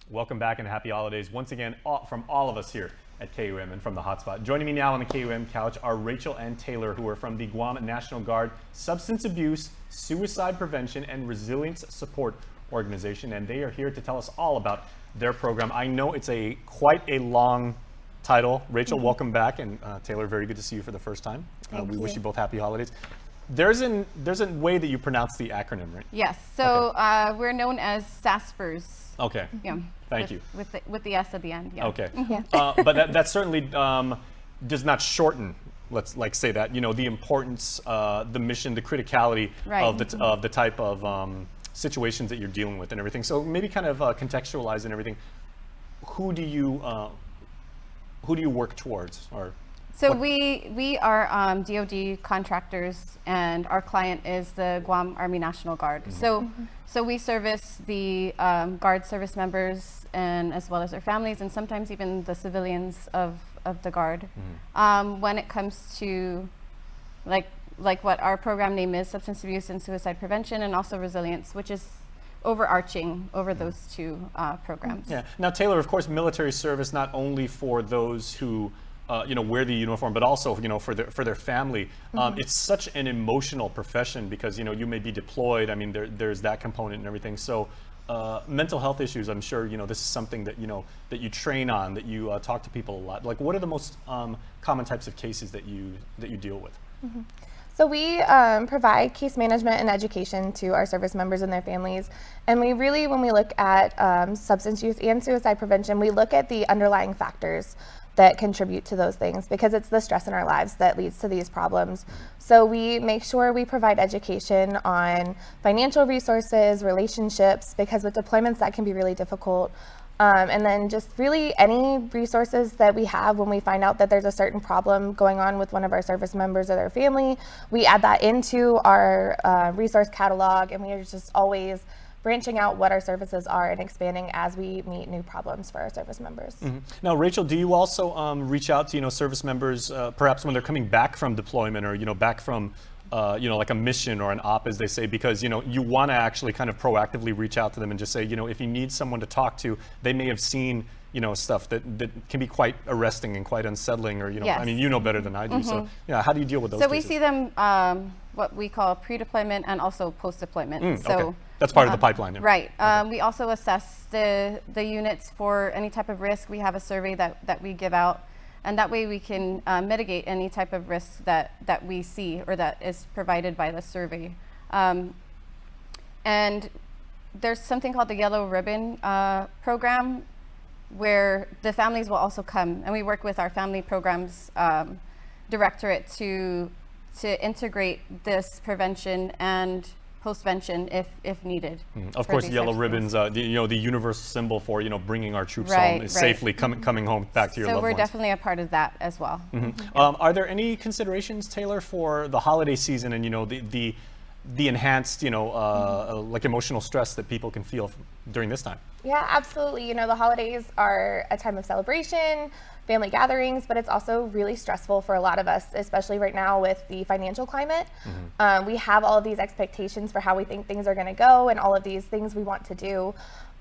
Welcome back and happy holidays once again from all of us here at KUM and from the Hotspot. Joining me now on the KUM couch are Rachel and Taylor, who are from the Guam National Guard Substance Abuse, Suicide Prevention, and Resilience Support Organization, and they are here to tell us all about their program. I know it's quite a long title. Rachel, welcome back, and Taylor, very good to see you for the first time. We wish you both happy holidays. There's a way that you pronounce the acronym, right? Yes. So okay. We're known as SASPERS. Okay. Yeah. Thank you. With the S at the end. Yeah. Okay. Yeah. But that certainly does not shorten, let's say that, the importance, the mission, the criticality of the type of situations that you're dealing with and everything. So maybe kind of contextualize and everything. Who do you work towards, or? So we are DoD contractors, and our client is the Guam Army National Guard. Mm-hmm. So we service the Guard service members, and as well as their families, and sometimes even the civilians of the Guard. Mm-hmm. When it comes to like what our program name is, substance abuse and suicide prevention, and also resilience, which is overarching over those two programs. Yeah. Now, Taylor, of course, military service not only for those who wear the uniform, but also, for their family. Mm-hmm. It's such an emotional profession because, you may be deployed. I mean, there's that component and everything. So mental health issues, I'm sure, this is something that, that you train on, that you talk to people a lot. Like, what are the most common types of cases that you deal with? Mm-hmm. So we provide case management and education to our service members and their families. And we really, when we look at substance use and suicide prevention, we look at the underlying factors that contribute to those things, because it's the stress in our lives that leads to these problems. So we make sure we provide education on financial resources, relationships, because with deployments that can be really difficult. And then just really any resources that we have when we find out that there's a certain problem going on with one of our service members or their family, we add that into our resource catalog, and we are just always branching out what our services are and expanding as we meet new problems for our service members. Mm-hmm. Now, Rachel, do you also reach out to service members perhaps when they're coming back from deployment, or back from like a mission or an op, as they say, because you want to actually kind of proactively reach out to them and just say, if you need someone to talk to, they may have seen stuff that can be quite arresting and quite unsettling, or yes. I mean, better than I do. Mm-hmm. So yeah, how do you deal with those So cases? we see them what we call pre-deployment and also post-deployment. So okay. That's part of the pipeline. Yeah. Right. Okay. We also assess the units for any type of risk. We have a survey that we give out, and that way we can mitigate any type of risk that we see or that is provided by the survey. And there's something called the Yellow Ribbon program, where the families will also come, and we work with our family programs directorate to integrate this prevention and postvention if needed. Of course, yellow ribbons, the universal symbol for bringing our troops home is safely coming home back to your loved ones. So we're definitely a part of that as well. Mm-hmm. Are there any considerations, Taylor, for the holiday season and the enhanced like emotional stress that people can feel during this time? Yeah, absolutely. The holidays are a time of celebration, family gatherings, but it's also really stressful for a lot of us, especially right now with the financial climate. Mm-hmm. We have all of these expectations for how we think things are going to go and all of these things we want to do.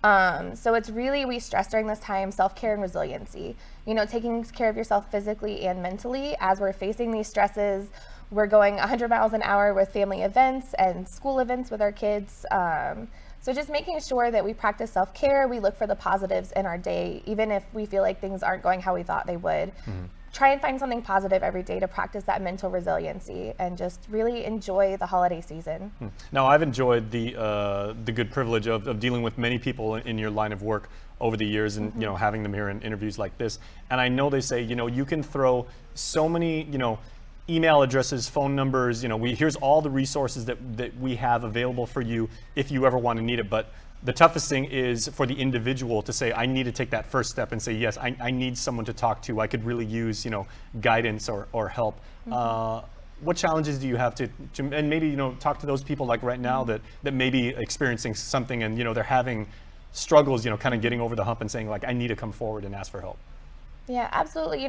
So it's really, we stress during this time, self-care and resiliency. Taking care of yourself physically and mentally as we're facing these stresses. We're going 100 miles an hour with family events and school events with our kids. So just making sure that we practice self-care, we look for the positives in our day, even if we feel like things aren't going how we thought they would. Mm-hmm. Try and find something positive every day to practice that mental resiliency and just really enjoy the holiday season. Now, I've enjoyed the good privilege of dealing with many people in your line of work over the years, and having them here in interviews like this. And I know they say, you can throw so many, email addresses, phone numbers, here's all the resources that we have available for you if you ever want to need it. But the toughest thing is for the individual to say, I need to take that first step and say, yes, I need someone to talk to. I could really use, guidance or help. Mm-hmm. What challenges do you have to and maybe, talk to those people like right now that may be experiencing something and, they're having struggles, kind of getting over the hump and saying, like, I need to come forward and ask for help? Yeah, absolutely.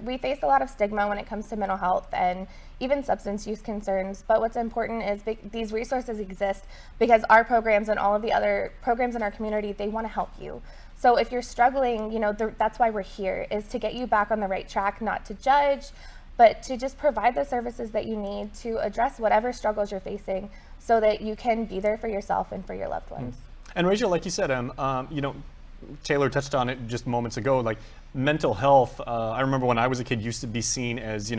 We face a lot of stigma when it comes to mental health and even substance use concerns. But what's important is these resources exist because our programs and all of the other programs in our community, they want to help you. So if you're struggling, that's why we're here, is to get you back on the right track, not to judge, but to just provide the services that you need to address whatever struggles you're facing so that you can be there for yourself and for your loved ones. And Rachel, like you said, Taylor touched on it just moments ago, like mental health. I remember when I was a kid, used to be seen as,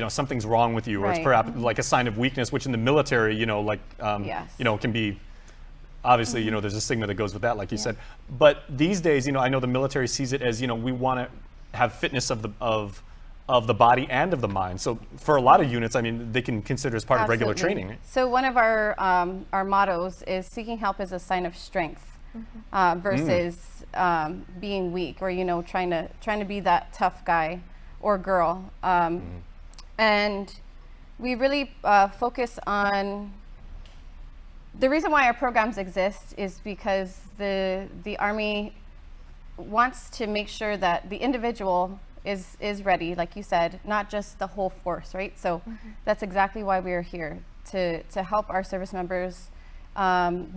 something's wrong with you, or it's Right. perhaps like a sign of weakness, which in the military, Yes. can be, obviously, there's a stigma that goes with that, like you said. But these days, I know the military sees it as, we want to have fitness of the body and of the mind. So for a lot of units, they can consider as part of regular Absolutely. training. So one of our mottos is seeking help is a sign of strength versus being weak, or trying to be that tough guy or girl. And we really focus on the reason why our programs exist is because the Army wants to make sure that the individual is ready, like you said, not just the whole force, right? So that's exactly why we are here, to help our service members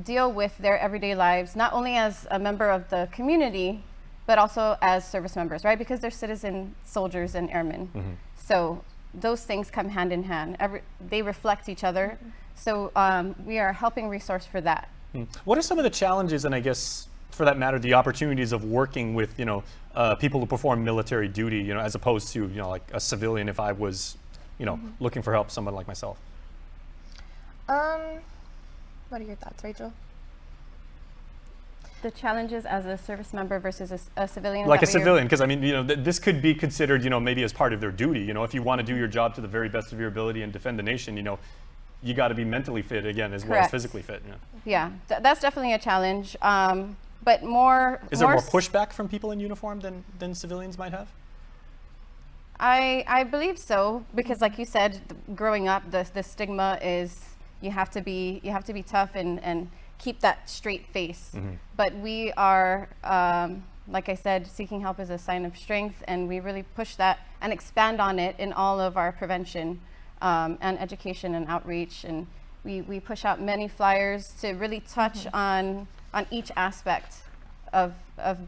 deal with their everyday lives, not only as a member of the community, but also as service members, right? Because they're citizen soldiers and airmen. So those things come hand in hand. They reflect each other. So we are a helping resource for that. What are some of the challenges, and I guess for that matter, the opportunities of working with, people who perform military duty, as opposed to, like a civilian if I was, looking for help, someone like myself? What are your thoughts, Rachel? The challenges as a service member versus a civilian? Like a civilian, because this could be considered, maybe as part of their duty. If you want to do your job to the very best of your ability and defend the nation, you got to be mentally fit again as well as physically fit. Yeah, that's definitely a challenge. But more. Is there more pushback from people in uniform than civilians might have? I believe so, because like you said, growing up, the stigma is you have to be tough and keep that straight face. But we are, like I said, seeking help is a sign of strength, and we really push that and expand on it in all of our prevention and education and outreach. And we push out many flyers to really touch on each aspect of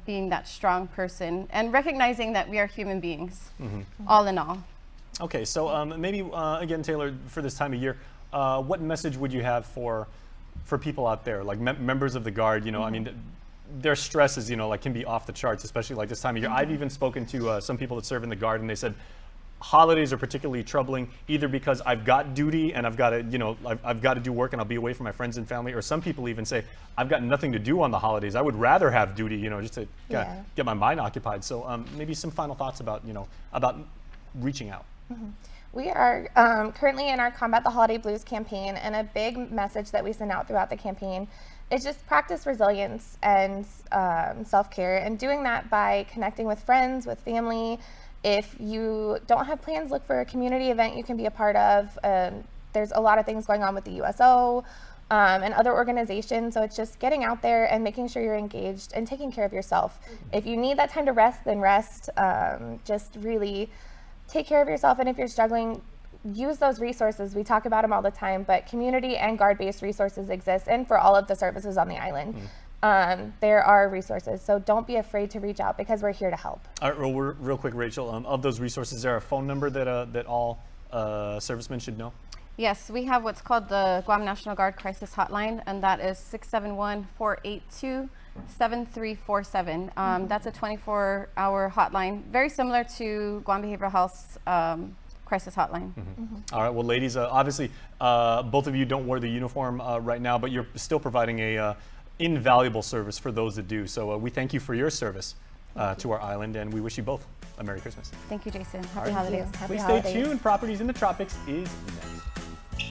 being that strong person and recognizing that we are human beings, all in all. Okay, so maybe again, Taylor, for this time of year, what message would you have for people out there, like members of the Guard? Their stresses, can be off the charts, especially like this time of year. I've even spoken to some people that serve in the Guard, and they said holidays are particularly troubling, either because I've got duty and I've got to, I've got to do work and I'll be away from my friends and family, or some people even say I've got nothing to do on the holidays. I would rather have duty, just to get my mind occupied. So maybe some final thoughts about, about reaching out. We are currently in our Combat the Holiday Blues campaign, and a big message that we send out throughout the campaign is just practice resilience and self-care, and doing that by connecting with friends, with family. If you don't have plans, look for a community event you can be a part of. There's a lot of things going on with the USO and other organizations, so it's just getting out there and making sure you're engaged and taking care of yourself. If you need that time to rest, then rest. Just really take care of yourself, and if you're struggling, use those resources. We talk about them all the time, but community and Guard-based resources exist, and for all of the services on the island. There are resources, so don't be afraid to reach out, because we're here to help. All right, real quick, Rachel, of those resources, is there a phone number that all servicemen should know? Yes, we have what's called the Guam National Guard Crisis Hotline, and that is 671-482-7347. That's a 24-hour hotline, very similar to Guam Behavioral Health's crisis hotline. All right, well, ladies, obviously, both of you don't wear the uniform right now, but you're still providing a invaluable service for those that do. So we thank you for your service to our island, and we wish you both a Merry Christmas. Thank you, Jason. All Happy right. holidays. Happy Please holidays. stay tuned. Properties in the Tropics is next.